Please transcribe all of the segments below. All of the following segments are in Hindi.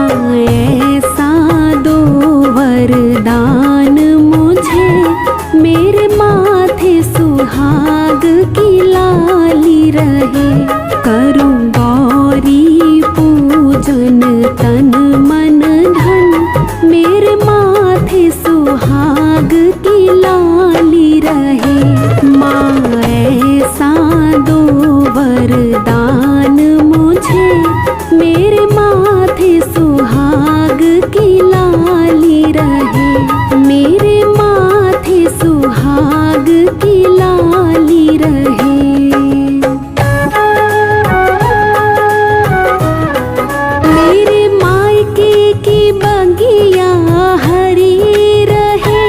ऐसा दो वरदान मुझे, मेरे माथे सुहाग की लाली रहे। करूं गौरी पूजन तन मन धन, मेरे माथे सुहाग की लाली रहे। माँ ऐसा दो वरदान मुझे, मेरे माथे सुहाग की लाली रहे। मेरे माथे सुहाग की लाली रहे। मेरे मायके की बगिया हरी रहे,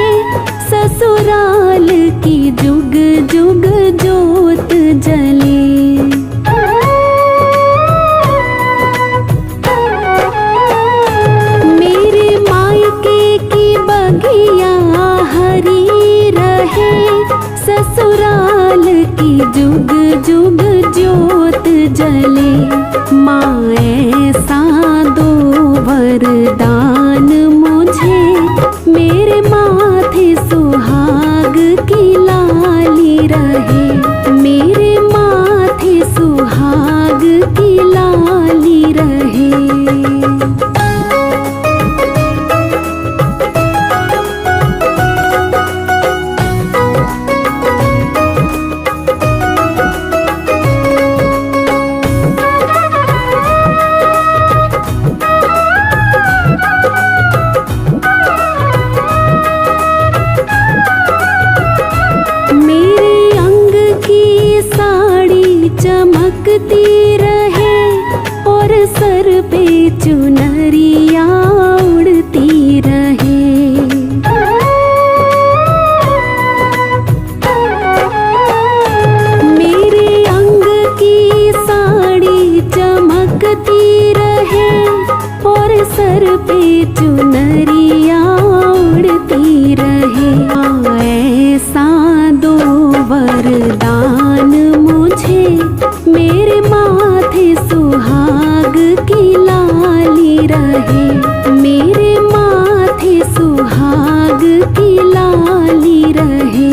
ससुराल की जुग जुग जोत जले। मेरे मायके की बगिया हरी रहे, ससुराल की जुग जुग जोत जले। माँ ऐसा दो वरदान मुझे, मेरे माथे सुहाग की लाली रहे। मेरे माथे सुहाग की लाली रहे। चमकती रहे और सर पे चुनरिया उड़ती रहे। मेरे अंग की साड़ी चमकती रहे और सर पे चुनरिया उड़ती रहे। ऐसा दो वरदान मुझे, मेरे माथे सुहाग की लाली रहे। मेरे माथे सुहाग की लाली रहे।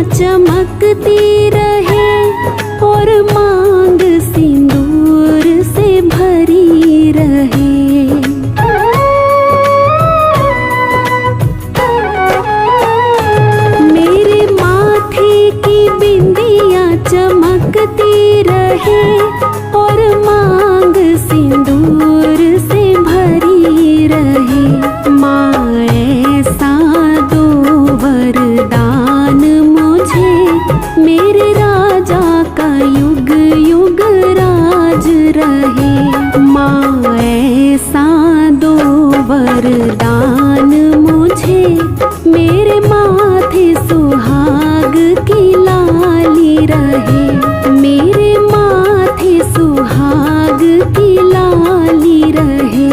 चमकती रहे और मांग सिंदूर से भरी रहे। मेरे माथे की बिंदिया चमकती रहे और मांग सिंदूर से भरी रहे। माँ ऐसा दो वरदान मुझे, मेरे राजा का युग युग राज रहे। माँ ऐसा दो वरदान, मुझे मेरे माथे सुहाग की लाली रहे, मेरे माथे सुहाग की लाली रहे।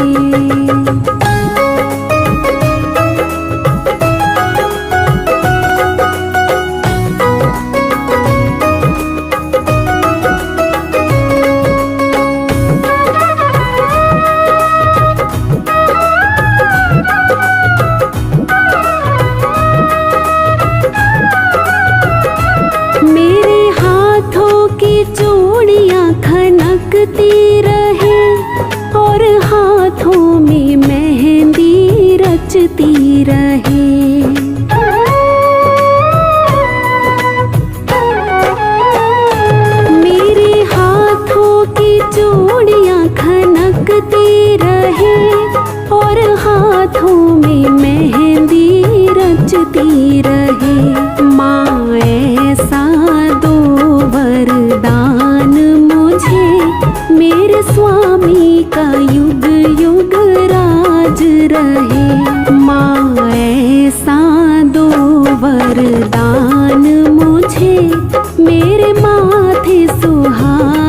खनकती रहे और हाथों में मेहंदी रचती रहे। मेरे हाथों की चूड़ियां खनकती रहे और हाथों में मेहंदी रचती रहे। माँ ऐसा दो वरदान मुझे, मेरे स्वामी का युग युग राज रहे। माँ ऐसा दो वरदान मुझे, मेरे माथे सुहाग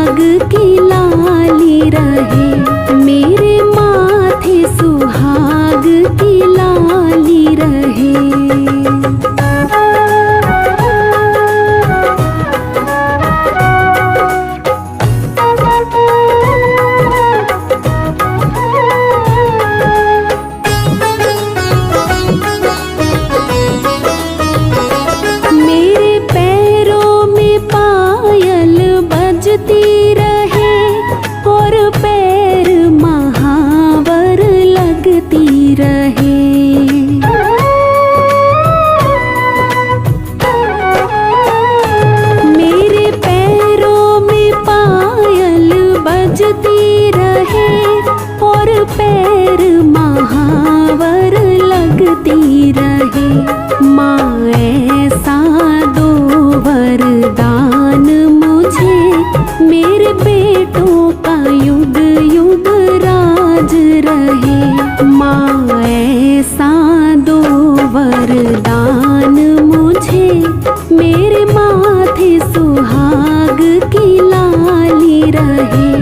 मेरे बेटों का युग युग राज रहे। माँ ऐसा दो वरदान मुझे, मेरे माथे सुहाग की लाली रहे।